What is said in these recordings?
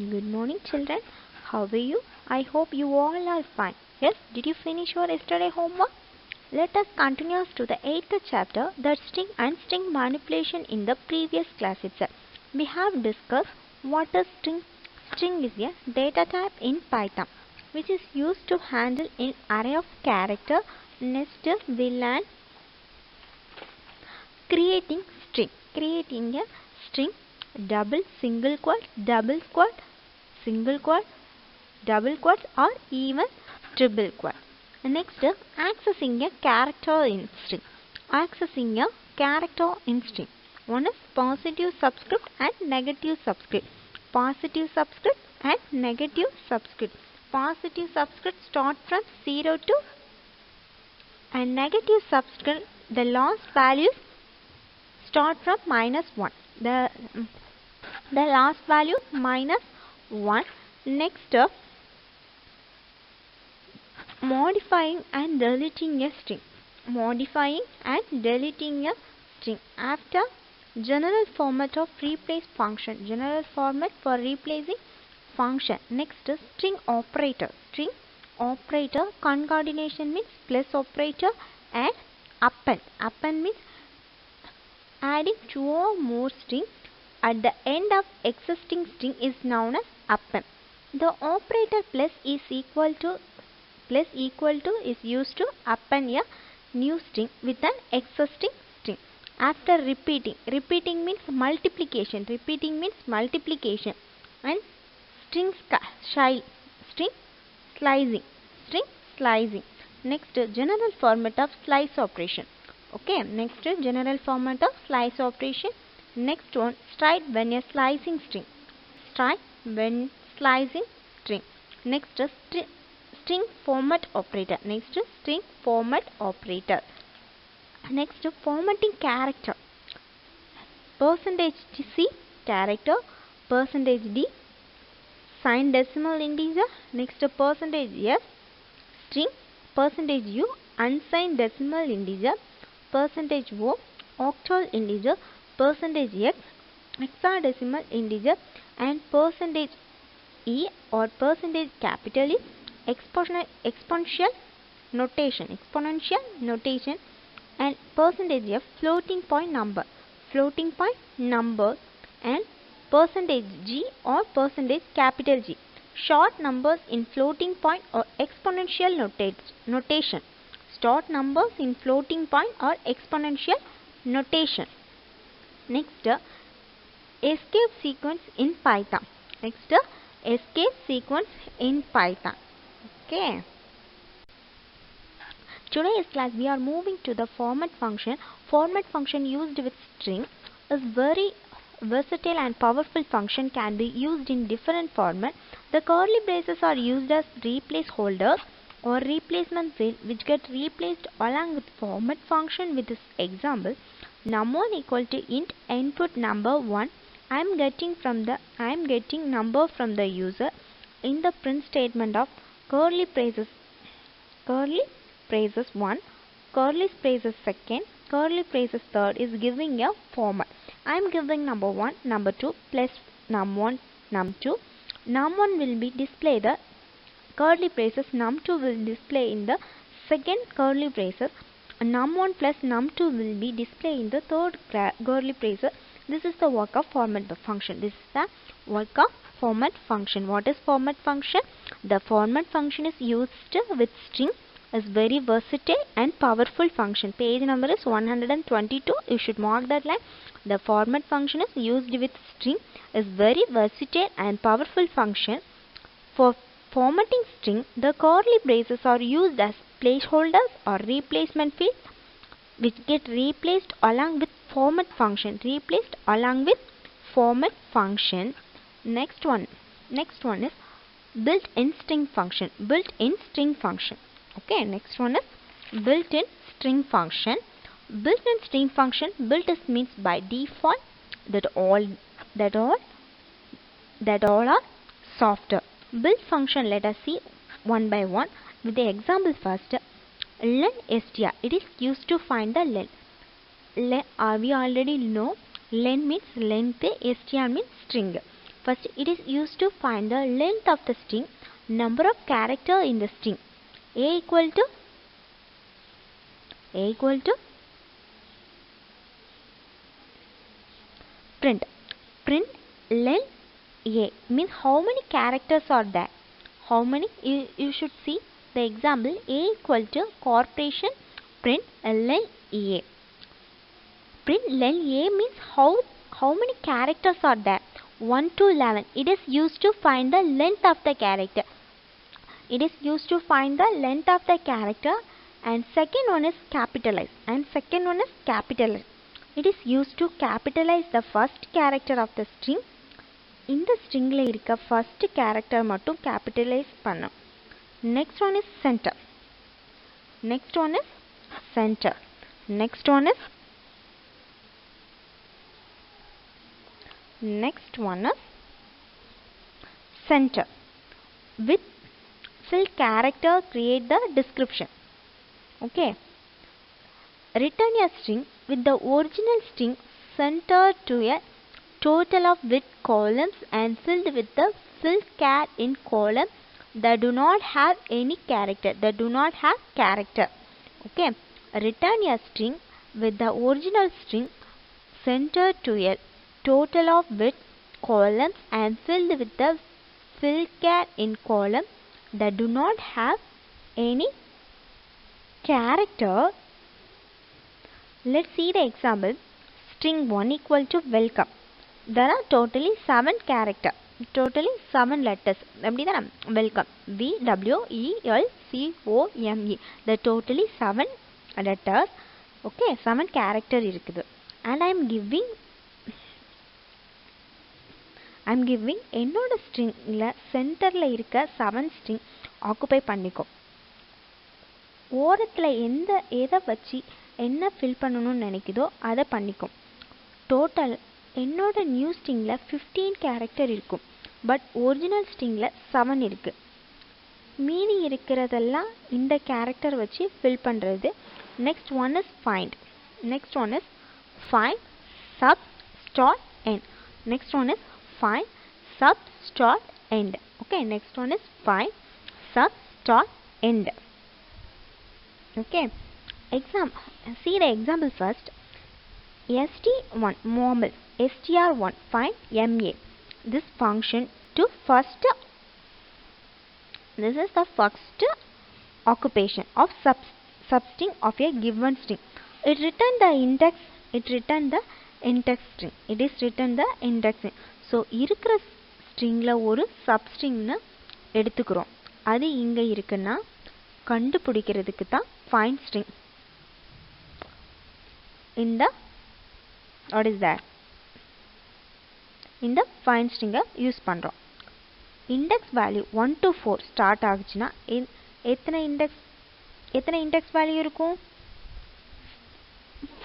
Good morning, children. How are you? I hope you all are fine. Yes, did you finish your yesterday homework? Let us continue to the 8th chapter, that string and string manipulation in the previous class itself. We have discussed what is string. String is a data type in Python which is used to handle an array of character, nested will and creating a string, double, single quote, double quote, single quote, double quotes or even triple quote. Next, accessing a character in string. Accessing a character in string. One is positive subscript and negative subscript. Positive subscript and negative subscript. Positive subscript start from 0 to and negative subscript the last values start from -1. The last value -1. Next, modifying and deleting a string. Modifying and deleting a string after general format of replace function. General format for replacing function. Next, string operator. String operator concatenation means plus operator and append. Append means adding two or more strings at the end of existing string is known as append. The operator plus equal to is used to append a new string with an existing string. After repeating means multiplication. Repeating means multiplication. And string slicing. Next, general format of slice operation. Okay, next general format of slice operation. Next one, strike when a slicing string. Strike when slicing string. Next, string format operator. Next, string format operator. Next, formatting character. %C character, %D signed decimal integer. Next, %S string, %U unsigned decimal integer, %O octal integer, %X hexadecimal integer, and %E or %E exponential notation, and %F floating point number, and %G or %G short numbers in floating point or exponential notation. Short numbers in floating point or exponential notation. Next, escape sequence in Python. Next, escape sequence in Python. Okay. Today's class we are moving to the format function. Format function used with string is very versatile and powerful function, can be used in different formats. The curly braces are used as replace holders or replacement cell which get replaced along with format function. With this example, num1 equal to int input number 1. I am getting number from the user. In the print statement of curly braces 1, curly braces second, curly braces third is giving a format. I am giving number 1, number 2 plus num1, num2. Num1 will be display the curly braces, num2 will display in the second curly braces, num1 plus num2 will be display in the third curly braces. This is the work of format function. This is the work of format function. What is format function? The format function is used with string, is very versatile and powerful function. Page number is 122. You should mark that line. The format function is used with string, is very versatile and powerful function. For formatting string, the curly braces are used as placeholders or replacement fields which get replaced along with format function. Next one is built-in string function. Okay, next one is built-in string function. Built-in string function, built is means by default that all are software. Built function, let us see one by one with the example first. Len str, it is used to find the len. We already know len means length, str means string. First, it is used to find the length of the string, number of character in the string. A equal to print len A means how many characters are there. How many? You should see the example. A equal to corporation print len A. Print len A means how many characters are there. 1 to 11. It is used to find the length of the character. It is used to find the length of the character, and second one is capitalize. It is used to capitalize the first character of the string. இந்த ஸ்ட்ரிங்ல இருக்க first character மட்டும் capitalize பண்ணணும். Next one is center. Next one is center with fill character create the description. Okay, return a string with the original string centered to a total of with columns and filled with the fill char in column that do not have any character. Okay, return a string with the original string centered to a total of with columns and filled with the fill char in column that do not have any character. Let's see the example. String 1 equal to welcome. There are totally 7 characters, totally 7 letters. Welcome, VWELCOME. The totally 7 letters. Okay, 7 character இருக்குது. And I am giving என்னோட ஸ்ட்ரிங்ல சென்டர்ல இருக்க 7 string occupy பண்ணிக்கோ. ஓரத்துல எதை வச்சு என்ன fill பண்ணணும்னு நினைக்குதோ அதை பண்ணிக்கோ. டோட்டல் என்னோட நியூ ஸ்ட்ரிங்ல 15 கேரக்டர் இருக்கும். பட் ஒரிஜினல் ஸ்ட்ரிங்ல 7 இருக்கு. மீதி இருக்கிறதெல்லாம் இந்த கேரக்டர் வச்சு ஃபில் பண்றது. Next one is find. Sub start end. Next one is find sub start end. Okay, next one is find sub start end. Okay, see the example first. st1 mobile str1 find ma. This function to first, this is the first occupation of substring of a given string. It return the index string. So இருக்கிற ஸ்ட்ரிங்ல ஒரு சப்ஸ்ட்ரிங்னு எடுத்துக்கிறோம். அது இங்க இருக்குன்னா கண்டுபிடிக்கிறதுக்கு தான் find string. இந்த what is that? இந்த find string யூஸ் பண்றோம். இண்டெக்ஸ் வேல்யூ 1 to 4 ஸ்டார்ட் ஆகுச்சுன்னா எத்தனை இண்டெக்ஸ் வேல்யூ இருக்கும்?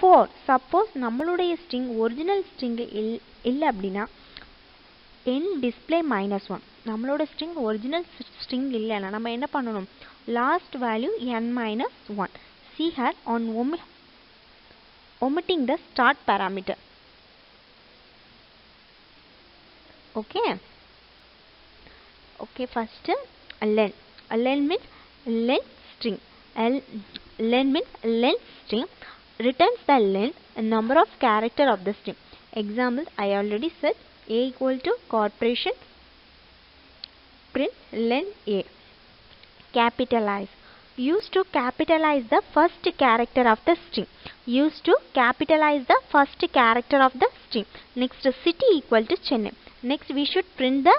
4. சப்போஸ் நம்மளுடைய ஸ்ட்ரிங் ஒரிஜினல் ஸ்ட்ரிங் இல்ல அப்படின்னா n display -1. நம்மளோட ஸ்ட்ரிங் ஒரிஜினல் ஸ்ட்ரிங் இல்லைன்னா நம்ம என்ன பண்ணணும்? Last value n-1. See here on omitting the start parameter. Okay, first len. Len means len string. Len means len string returns the length number of character of the string. Example I already said. A equal to corporation print len A. Capitalize. Used to capitalize the first character of the string. Next, city equal to Chennai. Next, we should print the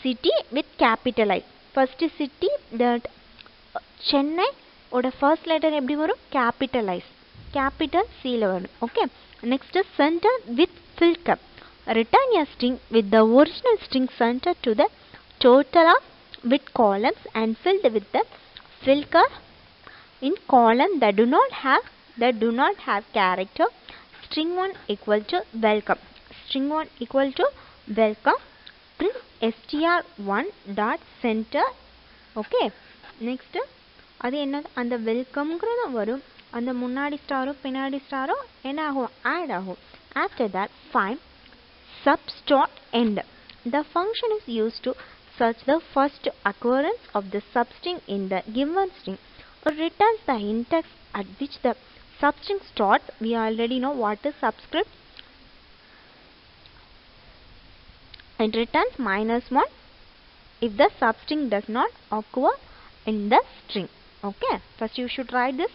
city with capitalize. First city, that Chennai oda first letter எப்படி வரும்? Capitalize. Capital C ல வரும். Okay. Next, center with fill cup. Return a string with the original string center to the total of with columns and filled with the fill cup in column that do not have character. String 1 equal to welcome. Print str1 dot center. Okay, next அது என்ன? அந்த வெல்கம்ங்கிறது வரும். அந்த முன்னாடி ஸ்டாரும் பின்னாடி ஸ்டாரும் என்ன ஆகும்? Add ஆகும். After that find substart end. The function is used to search the first occurrence of the substring in the given string or returns the index at which the substring starts. We already know what is subscript. It returns -1 if the substring does not occur in the string. Okay, first you should write this.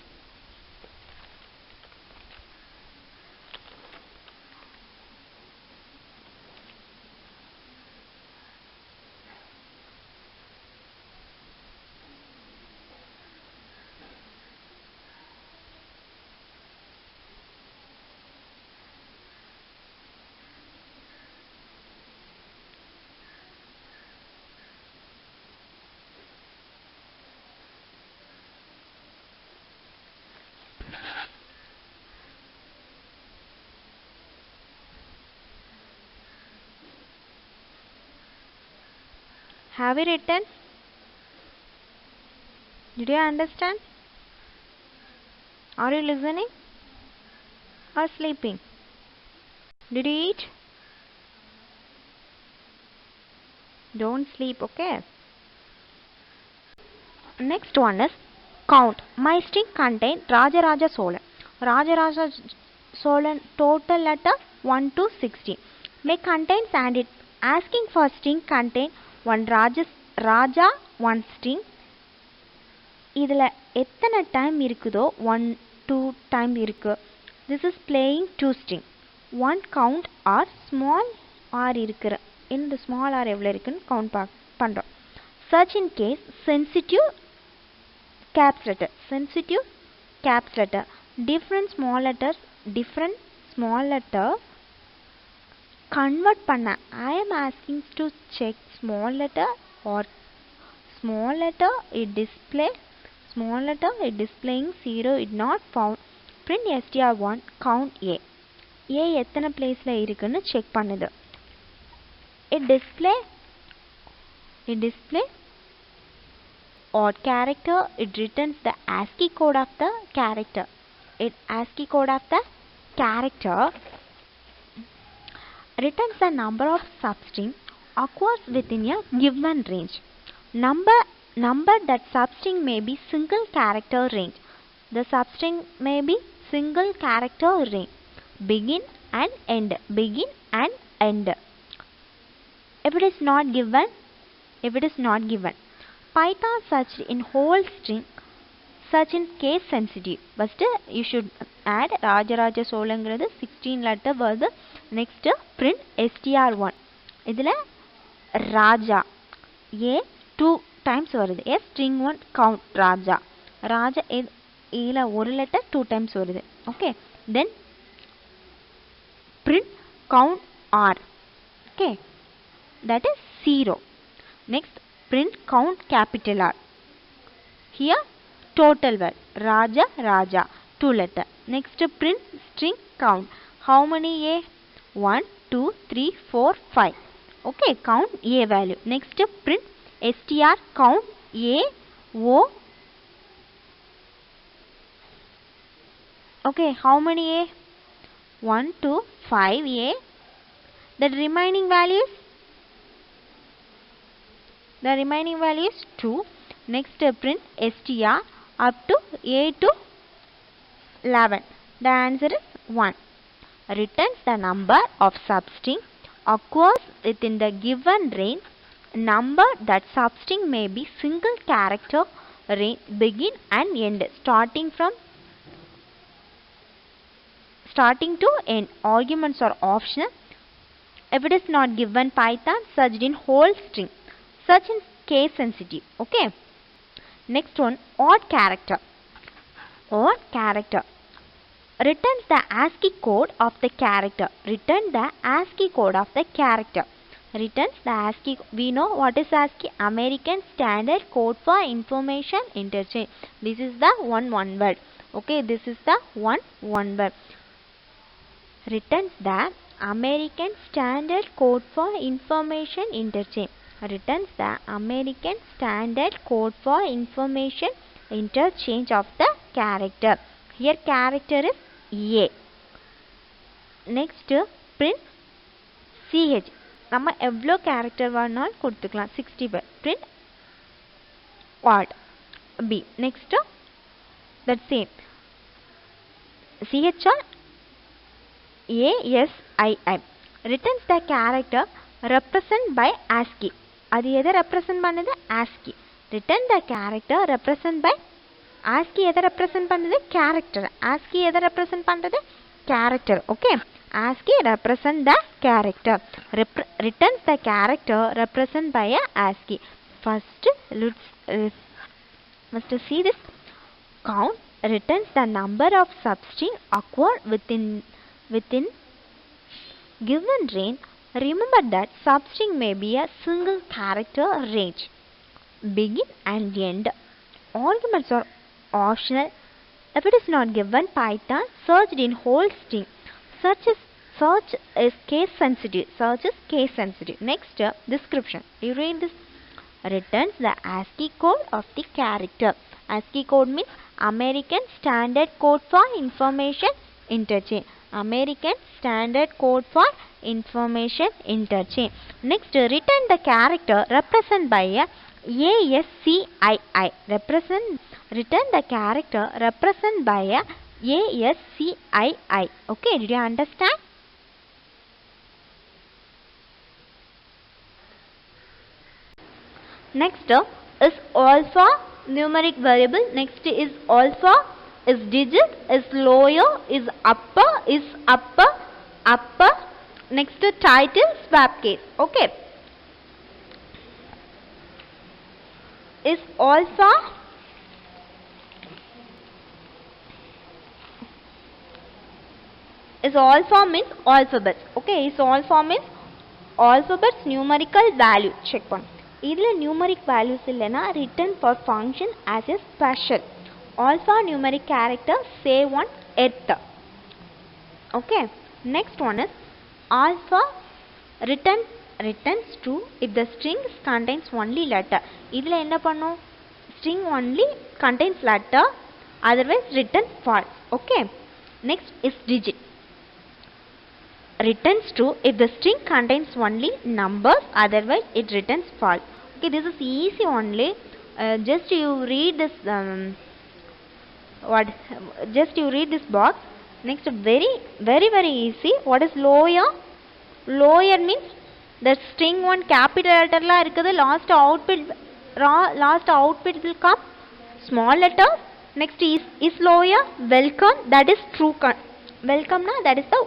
Have you written? Did you understand? Are you listening or sleeping? Did you eat? Don't sleep, okay? Next one is count. My string contains Rajaraja Solan. Rajaraja Solan total letter 1 to 16. May contains and it asking for string contain one Raja one string. இதில் எத்தனை time இருக்குதோ 1 2 time இருக்கு. This is playing 2 string. One count or small r இருக்கிற இந்த small r எவ்வளோ இருக்குன்னு count பண்ணுறோம். Search in case sensitive caps letter different small letter convert பண்ண I am asking to check small letter or small letter it displaying 0 it not found. Print str1 count a எத்தனை பிளேஸ்ல இருக்குன்னு check பண்ணுது. it display odd character. It returns the ASCII code of the character. Returns the number of substring occurs within a given range. Number that substring may be single character range. The substring may be single character range. Begin and end. If it is not given, Python search in whole string. Search in case sensitive. First you should add Rajaraja Solanங்கிறது 16 letter வருது. Next print str1. இதில் ராஜா a 2 times வருது. string 1 count ராஜா இதில் ஒரு letter 2 times வருது. Okay. Then print count r. Okay. That is 0. Next print count capital R. Here total word Raja 2 letter. Next print string count. How many a? 1 2 3 4 5. Okay, count a value. Next print str count a o. Okay, how many a? 1 2 5 a. The remaining values is 2. Next print str up to a to 11. The answer is 1. Returns the number of substring occurs within the given range. Number that substring may be single character range. Begin and end. Starting to end. Arguments are optional. If it is not given, Python searched in whole string. Search in case sensitive. Okay. Next one, odd character. Returns the ASCII code of the character. We know what is ASCII. American Standard Code for Information Interchange. This is the one word. Okay, this is the one word. Returns the American Standard Code for Information Interchange. Returns the American Standard Code for Information Interchange of the character. Here character is A. Next print CH. நம்ம எவ்வளோ character வேணாலும் கொடுத்துக்கலாம். 60 by print what b. next that same chr ASII returns the character represent by ASCII. அது எதை represent பண்ணுது? ASCII. return the character represent by ASCII எதை represent பண்ணுது? Character. ASCII எதை ரெப்ரசன்ட் பண்ணுறது? Character. Okay, ASCII represent the character. returns the character represent by a ASCII. First let's see this. Count returns the number of substring occurred within given range. Remember that substring may be a single character range. Begin and end arguments are optional. If it is not given, Python searched in whole string. Search is case sensitive. Search is case sensitive. Next, description. You read this. Returns the ASCII code of the character. ASCII code means American Standard Code for Information Interchange. American Standard Code for Information Interchange. Next, return the character represented by a ASCII. Return the character represented by a ASCII. Okay, did you understand? Next is alpha numeric variable. Next is alpha, is digit, is lower, is upper, upper. Next title, swap case. Okay, is alpha means alphabets. Okay, is alpha means alphabets numerical value. Check one. இதில் numeric values இல்லைனா return for function as a special alpha numeric character save on earth. Okay, next one is alpha returns true if the string contains only letter. இதில் என்ன பண்ணும்? string only contains letter, otherwise return false. Okay, next is digit. Returns true if the string contains only numbers, otherwise it returns false. Okay, this is easy only. Just you read this just you read this box. Next, very easy. What is lower? Lower means the string one capital letter la irukudhu, last output will come small letter. Next is lower. Welcome, that is true. Welcome na, that is the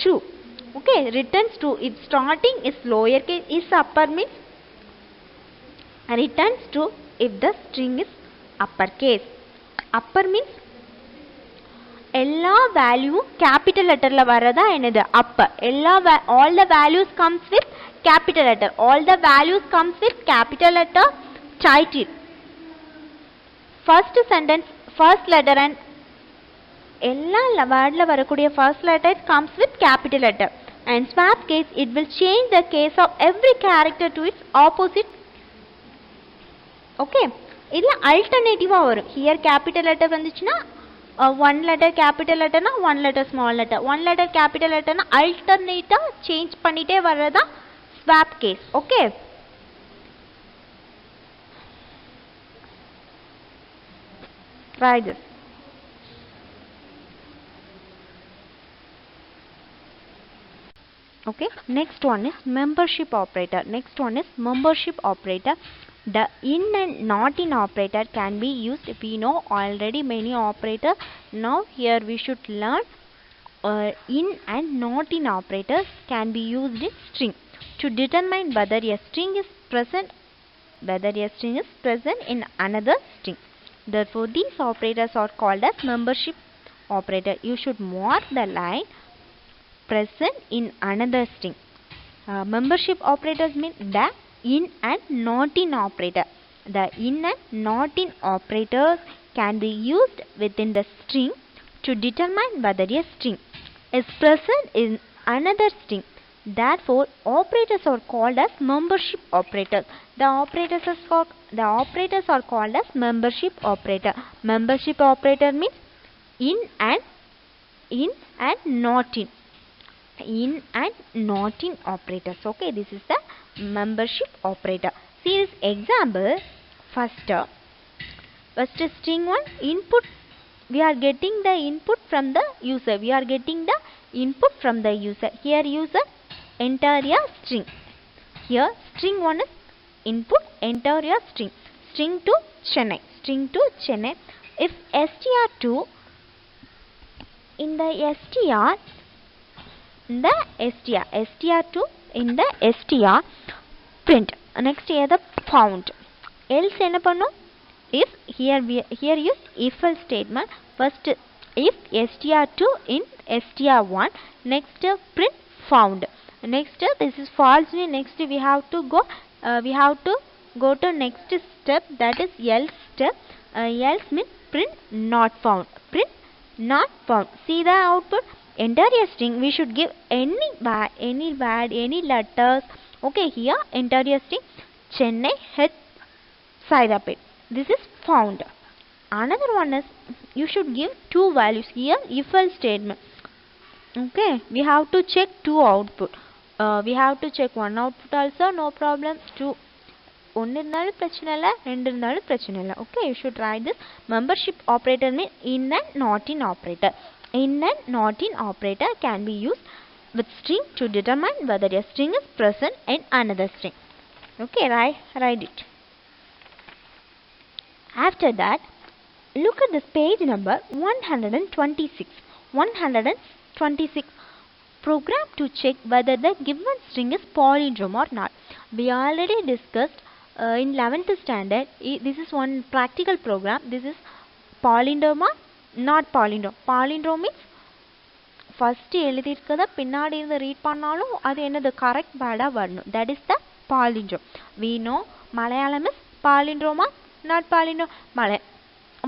true. Okay, returns true if starting is lower case, is upper means returns true if the string is uppercase. Upper means எல்லா value capital letterல வரதா என்னது? upper. all the values comes with capital letter. All the values comes with capital letter. Title, first sentence, first letter and எல்லா வேர்ட்ல வரக்கூடிய first letter comes with capital letter. And swap case, it will change the case of every character to its opposite. Okay, இதில் அல்டர்னேட்டிவாக வரும். Here capital letter வந்துச்சுன்னா one letter capital லெட்டர்னா one letter small letter, one letter capital லெட்டர்னா அல்டர்னேட்டாக change பண்ணிட்டே வர்றதான் swap case. Okay, try this. Okay, next one is membership operator. Next one is membership operator. The in and not in operator can be used. We know already many operator. Now here we should learn in and not in operators can be used in string to determine whether a string is present in another string. Therefore these operators are called as membership operator. You should mark the line present in another string. Membership operators mean the in and not in operator. The in and not in operators can be used within the string to determine whether a string is present in another string. Therefore operators are called as membership operators. The operators are called as membership operator. Membership operator means in and not in. in and not in operators. Okay, this is the membership operator. See this example. First string 1 input, we are getting the input from the user. We are getting the input from the user. Here user enter a string. Here string 1 is input, enter a string. String to Chennai. String to Chennai. If str2 in the str, str2 in the str print. Next here the found. Else enna pannum? If here use if else statement. First if str2 in str1, next print found. Next this is false. Next we have to go to next step, that is else step. Else means print not found. Print not found. See the output. Enter a string. We should give any letters. Okay, here enter a string Chennai H Saidapet. This is found. Another one is you should give two values. Here if else statement. Okay, we have to check two output. We have to check one output also, no problem. Two ஒன்று இருந்தாலும் பிரச்சனை இல்லை, ரெண்டு இருந்தாலும் பிரச்சனை இல்லை. Okay, you should write this. Membership operator means in and not in operator. In and not in operator can be used with string to determine whether a string is present in another string. Okay, write it. After that, look at this page number 126. 126. Program to check whether the given string is palindrome or not. We already discussed in 11th standard. This is one practical program. This is palindrome or not palindrome. Palindrome means first எழுதிருக்கத பின்னாடி இருந்து read பண்ணாலும் அது என்னது correct பேடா வரணும். That is the palindrome. We know Malayalam is palindrome or not palindrome.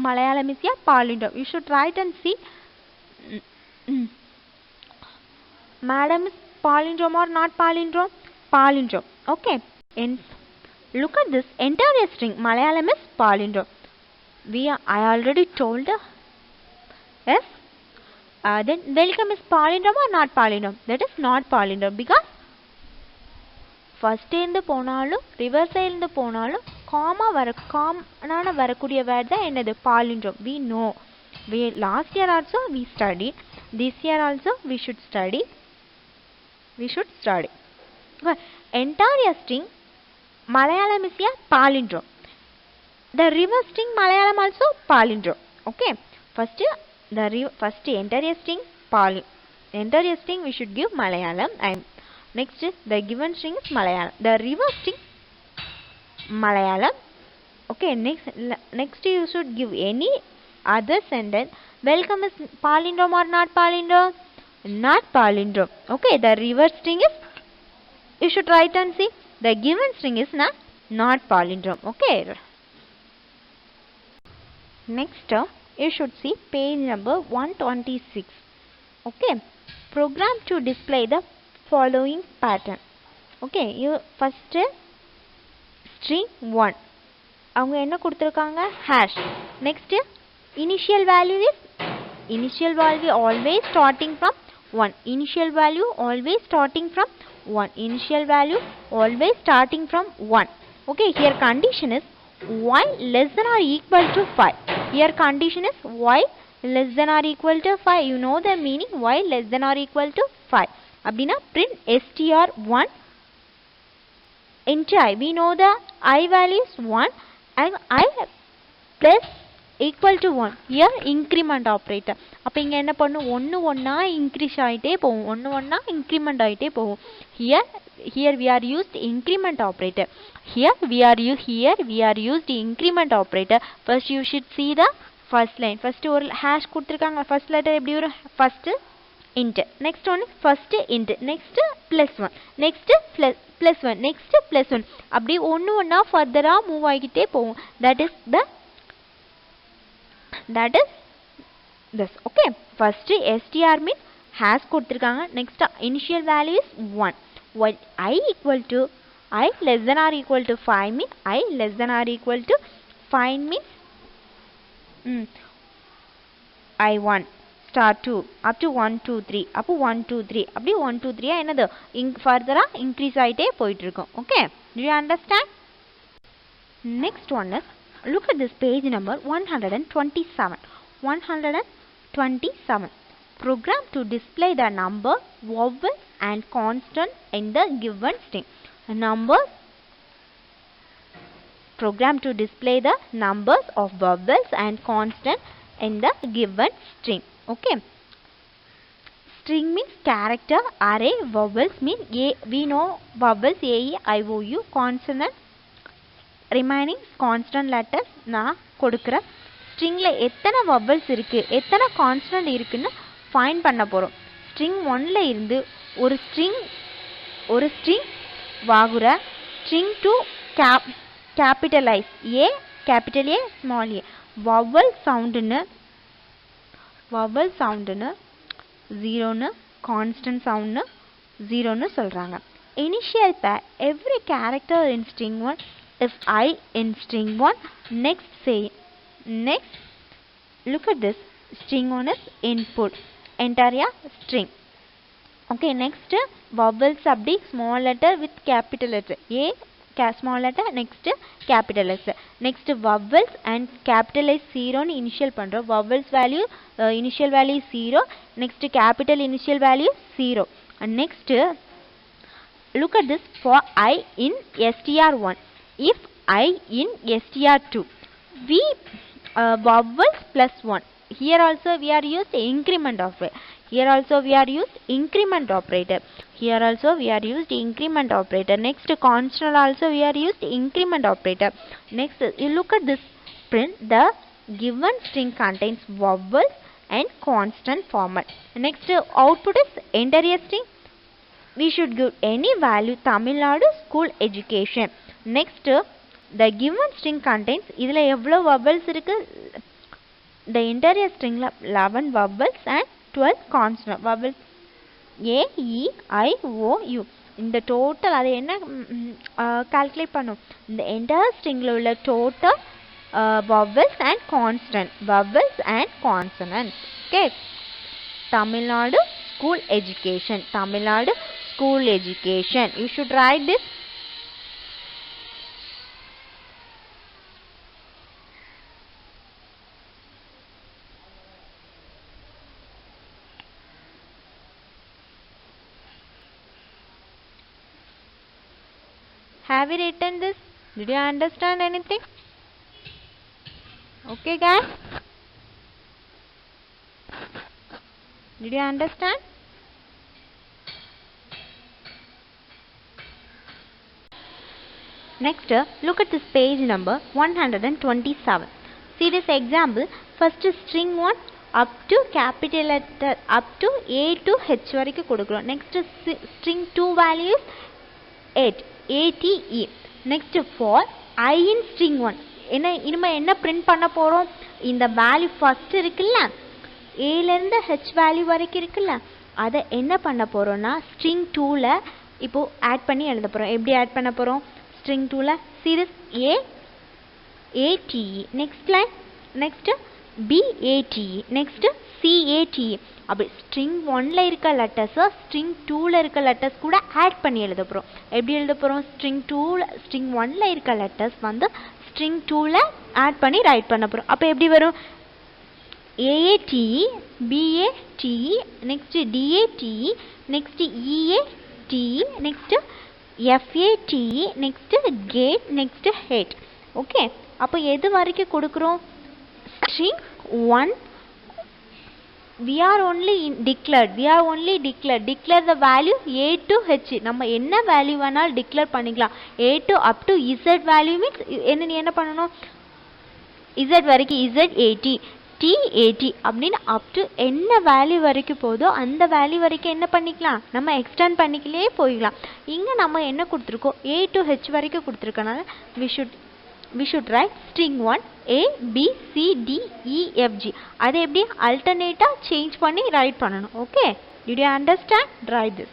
Malayalam is a palindrome. You should write and see. Madam is palindrome or not palindrome? Palindrome. Okay. And look at this. Enter a string. Malayalam is palindrome. I already told. Yes. Then welcome is palindrome or not palindrome? That is not palindrome because first in the போனாலும் reverse இருந்து போனாலும் காமனான வரக்கூடிய word தான் என்னது palindrome. We know. Last year also we studied. This year also we should study. Enter a string. Malayalam is a palindrome. The reverse string Malayalam also palindrome. Okay. First enter a string enter a string we should give Malayalam, and next the given string is Malayalam. The reverse string Malayalam. Okay. Next you should give any other sentence. Welcome is palindrome or not palindrome? Not palindrome. Okay. The reverse string is, you should write and see. The given string is not palindrome. Okay. Next you should see page number 126. Okay. Program to display the following pattern. Okay. You first string 1. அவங்க என்ன கொடுத்திருக்காங்க hash. Next initial value is always starting from 1. Initial value always starting from 1. Initial value always starting from 1. Okay, here condition is y less than or equal to 5. Here condition is y less than or equal to 5. You know the meaning, y less than or equal to 5. Abdina print str1 into I. We know the I value is 1 and I plus equal to 1. Here increment operator. அப்போ இங்கே என்ன பண்ணும், ஒன்று increase ஆகிட்டே போகும், ஒன்று increment ஆகிட்டே போகும். Here we are used increment operator. Here we are used increment operator. First you should see the first line. First ஒரு hash கொடுத்திருக்காங்க. First letter எப்படி வரும்? First int. Next one first int. Next plus 1. Next plus 1. Next plus 1. அப்படி ஒன்று further move ஆகிட்டே போகும். That is this. Okay. First str means hash கொடுத்திருக்காங்க. Next initial value is 1. While I less than or equal to 5 means I less than or equal to 5 means I1 star 2 up to 1 2 3 அப்போ 1 2 3 அப்படி 1 2 3 என்னது further increase ஆயிட்டே போயிட்டு இருக்கும். Okay, do you understand? Next one is, look at this page number 127. 127. Program to display the number, vowel and constant in the given string. Numbers. Program to display the numbers of vowels and constant in the given string. Okay. String means character, array. Vowels mean A. We know vowels A, E, I, O, U. Consonant remaining constant letters நான் கொடுக்கிறேன். ஸ்ட்ரிங்ல எத்தனை vowels இருக்கு, எத்தனை consonant இருக்குன்னு find பண்ண போறோம். String 1ல இருந்து ஒரு ஸ்ட்ரிங் வாங்குற. String 2 capitalize A, capital A, small a. vowel soundன்னு 0 ன்னு, constant soundன்னு 0 ன்னு சொல்றாங்க. Initial pair every character in string 1 if I in string 1. Next look at this. String 1 is input. Enter a string. Okay, next vowels abdi small letter with capital letter A, small letter, next capital letter. Next vowels and capitalize 0 ன்னு initial பண்றோம். vowels value initial value 0, next capital initial value 0. And next look at this. For I in str1, if I in str2, we vowels plus 1. Here also we are used increment operator. Here also we are used increment operator. Here also we are used increment operator. Next constant also we are used increment operator. Next you look at this print. The given string contains vowels and constant format. Next output is enter a string. We should give any value Tamil Nadu school education. Next the given string contains இதுல எவ்வளவு vowels இருக்கு? The entire string 11 vowels and 12 consonant vowels A, E, I, O, U. இந்த total அது என்ன calculate பண்ணும்? இந்த entire stringல உள்ள total vowels and consonant. Okay. Tamil Nadu school education. Tamil Nadu school education. You should write this. Have you written this? Did you understand anything? Okay guys, did you understand? Next look at this page number 127. See this example. First string 1 up to capital letter up to A to H வரைக்கு கொடுக்கிறோம். Next string 2 value is 8 ATE. Next for I in string 1 இனிமே என்ன print பண்ண போறோம்? இந்த value first இருக்குல்ல, A ல இருந்து H value வரைக்கும் இருக்குல்ல, அதை என்ன பண்ண போறோம்னா string 2ல இப்போ ஆட் பண்ணி எழுத போறோம். எப்படி ஆட் பண்ண போறோம்? string 2ல series A ATE, next line, next BATE, next CATE. அப்படி string 1ல இருக்க letters string 2ல இருக்க letters கூட ஆட் பண்ணி எழுத போறோம். எப்படி எழுத போறோம்? string 1ல இருக்க letters வந்து string 2ல ஆட் பண்ணி ரைட் பண்ண போறோம். அப்ப எப்படி வரும்? AATE, BATE, next DATE, next EATE, next FATE, next GATE, next HATE. Okay, அப்ப எது வரைக்கும் கொடுக்கிறோம்? string 1 we are only declared declare the value A to H. நம்ம என்ன வேல்யூ வேணாலும் டிக்ளேர் பண்ணிக்கலாம். A to up to Z value means என்ன பண்ணணும்? Z வரைக்கும் ZAT TAT அப்படின்னு அப் டு என்ன வேல்யூ வரைக்கும் போதோ அந்த வேல்யூ வரைக்கும் என்ன பண்ணிக்கலாம்? நம்ம எக்ஸ்டெண்ட் பண்ணிக்கலே போயிடலாம். இங்க நம்ம என்ன கொடுத்துருக்கோம்? A to H வரைக்கும் கொடுத்துருக்கனால we should write string 1 A B C D E F G. அதை எப்படி alternate change பண்ணி write பண்ணணும். Okay, did you understand? Write this.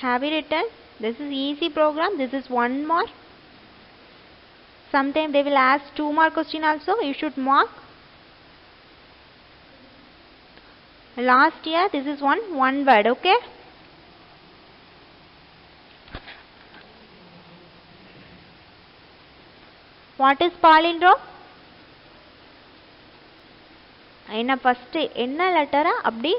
Have you written? This is easy program. This is 1 mark. Sometime they will ask 2 mark question also. You should mark. Last year this is one word. Okay. What is palindrome? என்ன first என்ன லெட்டரை அப்படி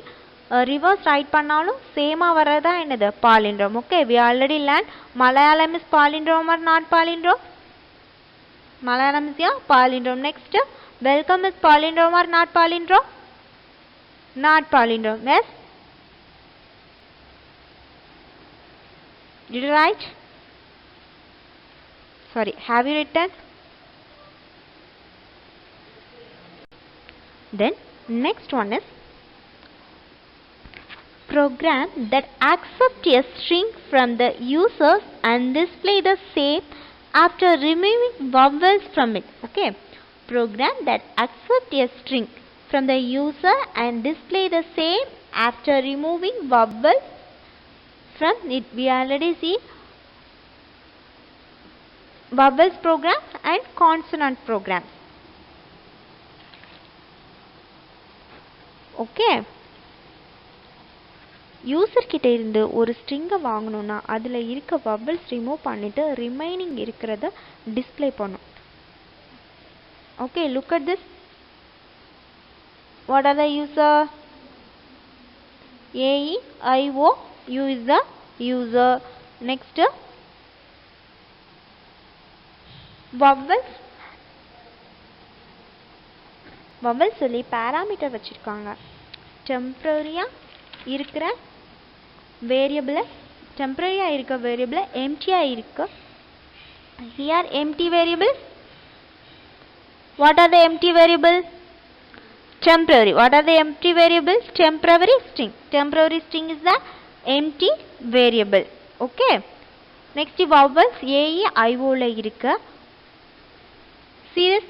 reverse write பண்ணாலும் சேமா வரதா என்னது palindrome. Okay, we already learned Malayalam is palindrome or not palindrome? Malayalam is yeah palindrome. Next, welcome is palindrome or not palindrome? Not palindrome. Yes. Did you write? Sorry, have you written? Then next one is program that accept a string from the user and display the same after removing vowels from it. Okay, program that accept a string from the user and display the same after removing vowels from it. We already see vowels program and consonant program. Okay, user கிட்ட இருந்து ஒரு ஸ்ட்ரிங்கை வாங்கணும்னா அதில் இருக்க vowels remove பண்ணிட்டு remaining இருக்கிறத display பண்ணும். Okay, look at this. What are the user? AEIO, U is the user. Next, vowels. vowels சொல்லி பாராமீட்டர் வச்சிருக்காங்க. டெம்பரரியா இருக்கிற வேரியபிள், டெம்பரரியா இருக்க வேரியபிள் எம்டியா இருக்கு. Here empty variable. What are the empty variables? Temporary. What are the empty variables? Temporary string. Temporary string is the empty variable. Okay. Next, vowels AEIO la irukka. See this?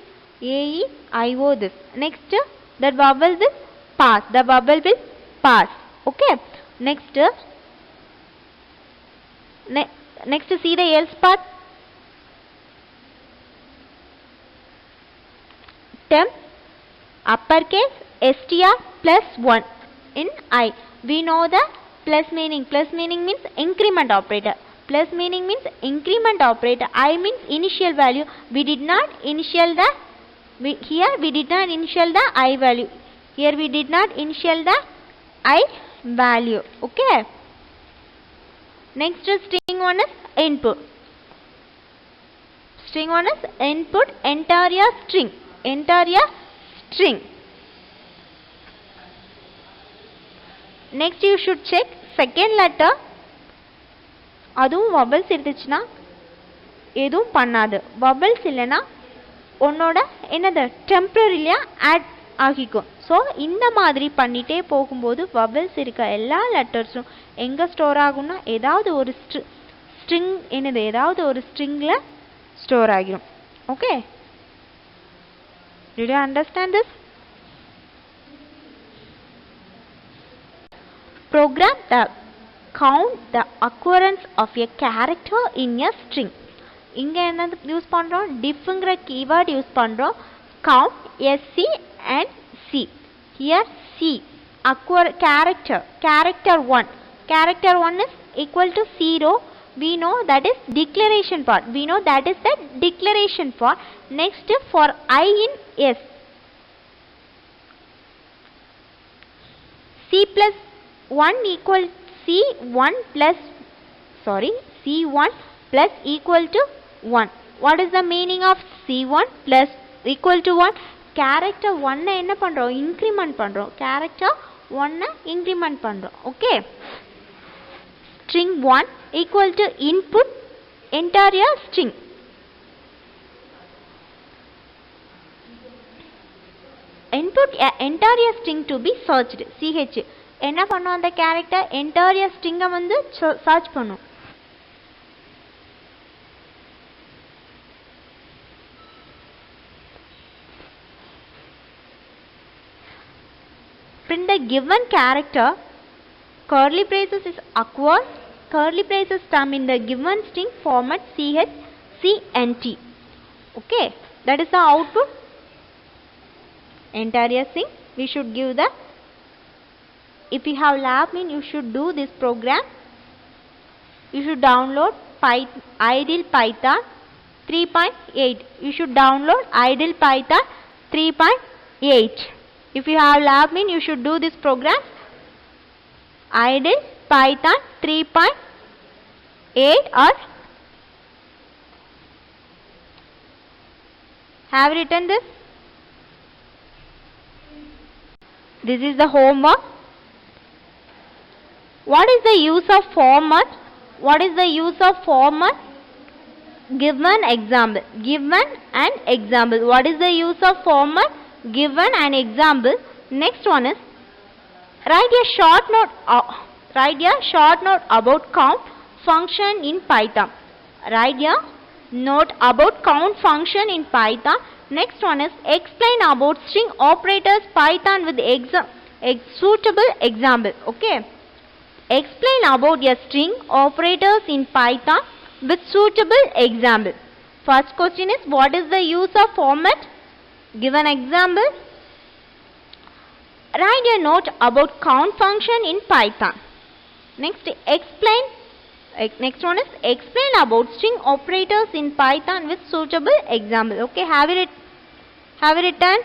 AEIO this. Next, that vowel this pass. The vowel will pass. Okay. Next, next see the else part. Temp uppercase str plus 1 in I. We know the plus meaning. Plus meaning means increment operator. Plus meaning means increment operator. I means initial value. We did not initial the here we did not initial the I value. Here we did not initial the I value. Okay. Next string one is input. String one is input. Enter your string. Enter your string. Next you should check second letter. அதுவும் vowels இருந்துச்சுன்னா எதுவும் பண்ணாது. vowels இல்லைன்னா உன்னோட என்னது டெம்பரரிலியா add ஆகிக்கும். So இந்த மாதிரி பண்ணிகிட்டே போகும்போது vowels இருக்க எல்லா லெட்டர்ஸும் எங்கே ஸ்டோர் ஆகும்னா ஏதாவது ஒரு ஸ்ட்ரிங் என்னது ஏதாவது ஒரு ஸ்ட்ரிங்கில் ஸ்டோர் ஆகிடும். Okay, did you understand this? Program that count the occurrence of a character in a string. இங்க என்ன யூஸ் பண்றோம்? diffங்கிற keyword யூஸ் பண்றோம். count SC and C. Here C character 1. Character 1 is equal to 0. We know that is declaration part. We know that is the declaration part. Next, for I in S, C plus 1 equal C1 plus C1 plus equal to 1. What is the meaning of C1 plus equal to 1? Character 1 என்ன பண்றோம்? increment பண்றோம். Character 1 increment பண்றோம். Okay. String 1 equal to input. Enter your string. Input enter your string to be searched. CH என்ன பண்ணும்? அந்த character enter your string வந்து search பண்ணும். Print the given character. Curly braces is awkward. curly braces term in the given string format CHCNT. Okay, that is the output. Entire string we should give the. If you have LabMin, you should do this program. You should download Ideal Python 3.8. You should download Ideal Python 3.8. If you have LabMin, you should do this program. Ideal Python 3.8 or have written this. This is the homework. What is the use of format? What is the use of format? Given example. Given an example. What is the use of format? Given an example. Next one is write a short note about count function in Python. Write a note about count function in Python. Next one is explain about string operators Python with suitable example. Okay. Explain about a string operators in Python with suitable example. First question is what is the use of format? Give an example. Write a note about count function in Python. Next one is explain about string operators in Python with suitable example. Okay, have it written.